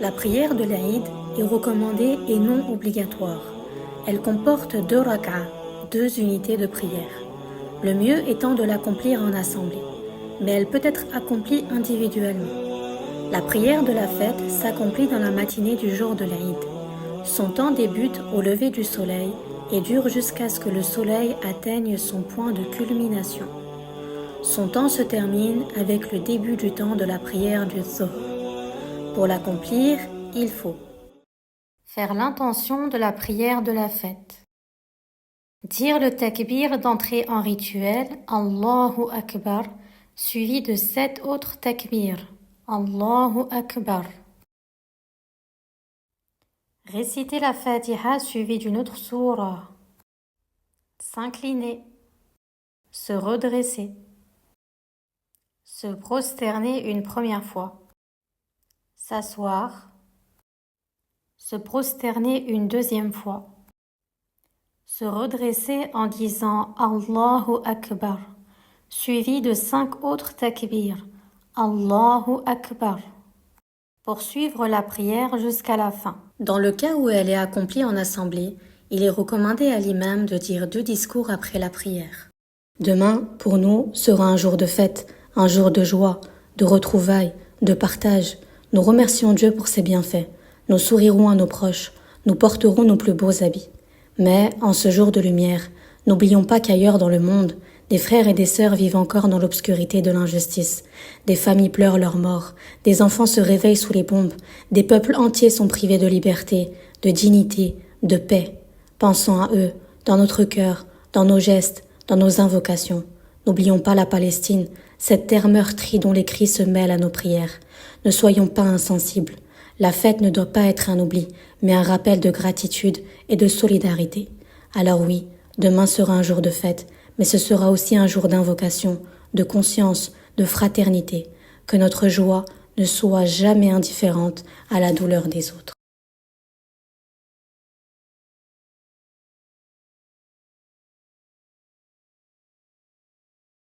La prière de l'Aïd est recommandée et non obligatoire. Elle comporte 2 rak'a, 2 unités de prière. Le mieux étant de l'accomplir en assemblée, mais elle peut être accomplie individuellement. La prière de la fête s'accomplit dans la matinée du jour de l'Aïd. Son temps débute au lever du soleil et dure jusqu'à ce que le soleil atteigne son point de culmination. Son temps se termine avec le début du temps de la prière du Dhuhr. Pour l'accomplir, il faut faire l'intention de la prière de la fête, dire le takbir d'entrée en rituel, Allahu Akbar, suivi de 7 autres takbirs, Allahu Akbar. Réciter la Fatiha suivie d'une autre sourate, s'incliner, se redresser, se prosterner une première fois, s'asseoir, se prosterner une deuxième fois, se redresser en disant Allahu Akbar, suivi de 5 autres takbirs, Allahu Akbar, poursuivre la prière jusqu'à la fin. Dans le cas où elle est accomplie en assemblée, il est recommandé à l'imam de dire 2 discours après la prière. Demain, pour nous, sera un jour de fête, un jour de joie, de retrouvailles, de partage. Nous remercions Dieu pour ses bienfaits. Nous sourirons à nos proches. Nous porterons nos plus beaux habits. Mais, en ce jour de lumière, n'oublions pas qu'ailleurs dans le monde, des frères et des sœurs vivent encore dans l'obscurité de l'injustice. Des familles pleurent leur mort. Des enfants se réveillent sous les bombes. Des peuples entiers sont privés de liberté, de dignité, de paix. Pensons à eux, dans notre cœur, dans nos gestes, dans nos invocations. N'oublions pas la Palestine, cette terre meurtrie dont les cris se mêlent à nos prières. Ne soyons pas insensibles. La fête ne doit pas être un oubli, mais un rappel de gratitude et de solidarité. Alors oui, demain sera un jour de fête, mais ce sera aussi un jour d'invocation, de conscience, de fraternité. Que notre joie ne soit jamais indifférente à la douleur des autres.